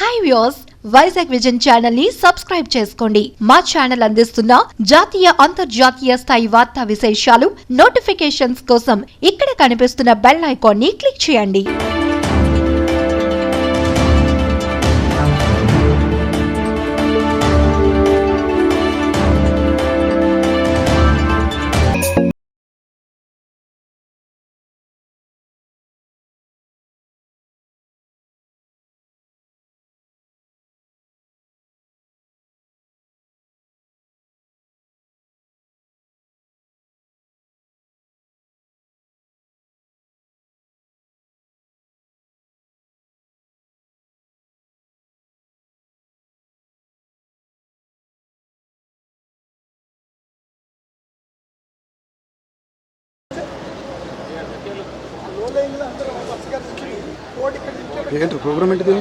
Hi viewers, Vizag vision channel ని subscribe చేసుకోండి. మా ఛానల్ అందిస్తున్న జాతీయ అంతర్జాతీయ స్థాయి వార్తా విశేషాలు నోటిఫికేషన్స్ కోసం ఇక్కడ కనిపిస్తున్న బెల్ ఐకాన్ ని క్లిక్ చేయండి. ఏంటి ప్రోగ్రామ్ ఏంటిది?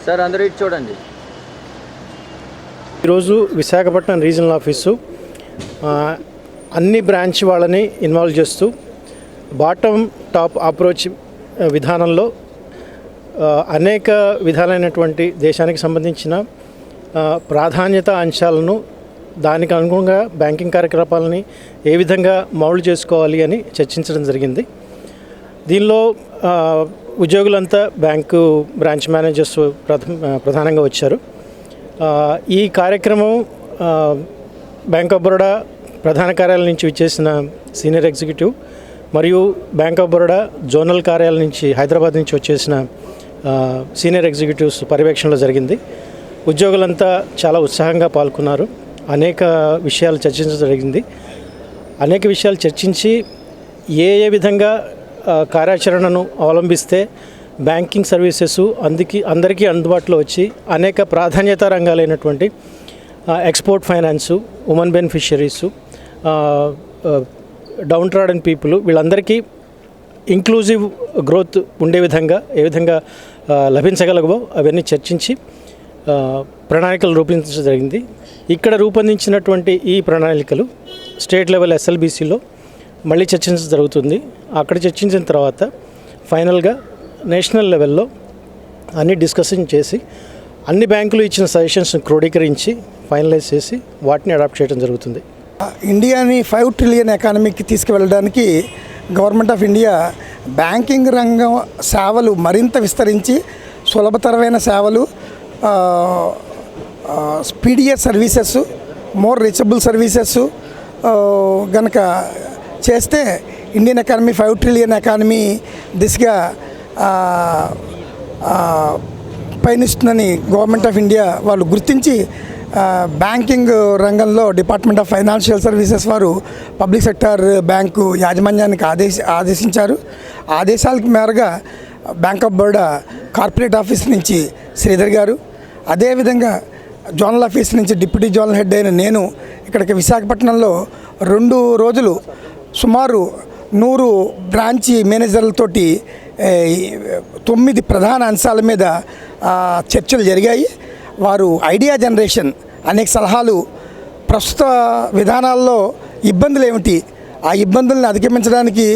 సార్ అందరూ ఇటు చూడండి. ఈరోజు విశాఖపట్నం రీజనల్ ఆఫీసు అన్ని బ్రాంచ్ వాళ్ళని ఇన్వాల్వ్ చేస్తూ బాటమ్ టాప్ అప్రోచ్ విధానంలో అనేక విధాలైనటువంటి దేశానికి సంబంధించిన ప్రాధాన్యత అంశాలను దానికి అనుగుణంగా బ్యాంకింగ్ కార్యకలాపాలని ఏ విధంగా మౌల్డ్ చేసుకోవాలి అని చర్చించడం జరిగింది. దీనిలో ఉద్యోగులంతా బ్యాంకు బ్రాంచ్ మేనేజర్స్ ప్రధానంగా వచ్చారు. ఈ కార్యక్రమం బ్యాంక్ ఆఫ్ బరోడా ప్రధాన కార్యాలయం నుంచి విచ్చేసిన సీనియర్ ఎగ్జిక్యూటివ్ మరియు బ్యాంక్ ఆఫ్ బరోడా జోనల్ కార్యాలయం నుంచి హైదరాబాద్ నుంచి వచ్చేసిన సీనియర్ ఎగ్జిక్యూటివ్స్ పర్యవేక్షణలో జరిగింది. ఉద్యోగులంతా చాలా ఉత్సాహంగా పాల్గొన్నారు. అనేక విషయాలు చర్చించడం జరిగింది. అనేక విషయాలు చర్చించి ఏ విధంగా కార్యాచరణను అవలంబిస్తే బ్యాంకింగ్ సర్వీసెస్ అందరికీ అందుబాటులో వచ్చి అనేక ప్రాధాన్యత రంగాలైనటువంటి export finance, women beneficiaries, down trodden people వీళ్ళందరికీ ఇంక్లూజివ్ గ్రోత్ ఉండే విధంగా ఏ విధంగా లభించగలగవో అవన్నీ చర్చించి ప్రణాళికలు రూపొందించడం జరిగింది. ఇక్కడ రూపొందించినటువంటి ఈ ప్రణాళికలు స్టేట్ లెవెల్ SLBCలో మళ్ళీ చర్చించడం జరుగుతుంది. అక్కడ చర్చించిన తర్వాత ఫైనల్గా నేషనల్ లెవెల్లో అన్ని డిస్కషన్ చేసి అన్ని బ్యాంకులు ఇచ్చిన సజెషన్స్ని క్రోడీకరించి ఫైనలైజ్ చేసి వాటిని అడాప్ట్ చేయడం జరుగుతుంది. ఇండియాని 5 ట్రిలియన్ ఎకానమీకి తీసుకువెళ్ళడానికి గవర్నమెంట్ ఆఫ్ ఇండియా బ్యాంకింగ్ రంగం సేవలు మరింత విస్తరించి సులభతరమైన సేవలు, speedier services, more reachable services గనక చేస్తే ఇండియన్ ఎకానమీ 5 ట్రిలియన్ ఎకానమీ దిశగా పయనిస్తుందని గవర్నమెంట్ ఆఫ్ ఇండియా వాళ్ళు గుర్తించి బ్యాంకింగ్ రంగంలో డిపార్ట్మెంట్ ఆఫ్ ఫైనాన్షియల్ సర్వీసెస్ వారు పబ్లిక్ సెక్టార్ బ్యాంకు యాజమాన్యానికి ఆదేశించారు. ఆదేశాలకు మేరగా bank of Baroda corporate office నుంచి శ్రీధర్ గారు, అదేవిధంగా జోనల్ ఆఫీస్ నుంచి డిప్యూటీ జోనల్ హెడ్ అయిన నేను ఇక్కడికి విశాఖపట్నంలో 2 రోజులు సుమారు 100 బ్రాంచ్ మేనేజర్లతోటి 9 ప్రధాన అంశాల మీద చర్చలు జరిగాయి. వారు ఐడియా జనరేషన్, అనేక సలహాలు, ప్రస్తుత విధానాల్లో ఇబ్బందులు ఏమిటి, ఆ ఇబ్బందులను అధిగమించడానికి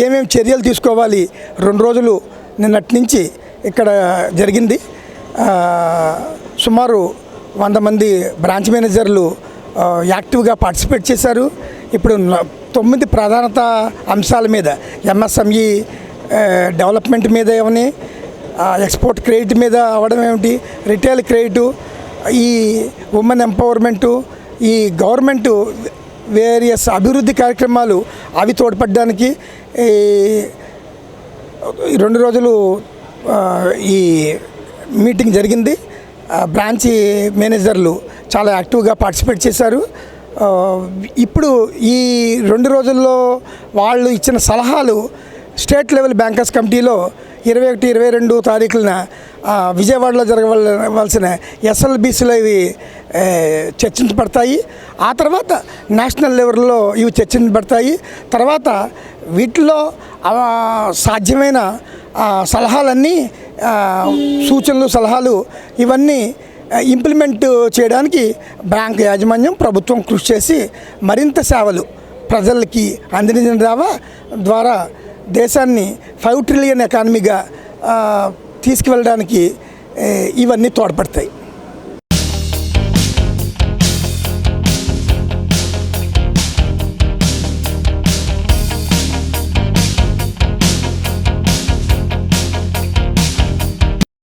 ఏమేమి చర్యలు తీసుకోవాలి 2 రోజులు నిన్నటి నుంచి ఇక్కడ జరిగింది. సుమారు 100 మంది బ్రాంచ్ మేనేజర్లు యాక్టివ్గా పార్టిసిపేట్ చేశారు. ఇప్పుడు 9 ప్రాధాన్యత అంశాల మీద MSME డెవలప్మెంట్ మీద ఏమని, ఎక్స్పోర్ట్ క్రెడిట్ మీద అవ్వడం ఏమిటి, రిటైల్ క్రెడిటు, ఈ ఉమెన్ ఎంపవర్మెంటు, ఈ గవర్నమెంటు వేరియస్ అభివృద్ధి కార్యక్రమాలు అవి తోడ్పడడానికి 2 రోజులు ఈ మీటింగ్ జరిగింది. బ్రాంచ్ మేనేజర్లు చాలా యాక్టివ్గా పార్టిసిపేట్ చేశారు. ఇప్పుడు ఈ 2 రోజుల్లో వాళ్ళు ఇచ్చిన సలహాలు స్టేట్ లెవెల్ బ్యాంకర్స్ కమిటీలో 21, 22 తారీఖున విజయవాడలో జరగవలసిన SLBCలో ఇవి చర్చించబడతాయి. ఆ తర్వాత నేషనల్ లెవెల్లో ఇవి చర్చించబడతాయి. తర్వాత వీటిలో సాధ్యమైన సలహాలన్నీ, సూచనలు, సలహాలు ఇవన్నీ ఇంప్లిమెంట్ చేయడానికి బ్యాంక్ యాజమాన్యం, ప్రభుత్వం కృషి చేసి మరింత సేవలు ప్రజలకి అందించడం ద్వారా దేశాన్ని 5 ట్రిలియన్ ఎకానమీగా తీసుకువెళ్ళడానికి ఇవన్నీ తోడ్పడతాయి.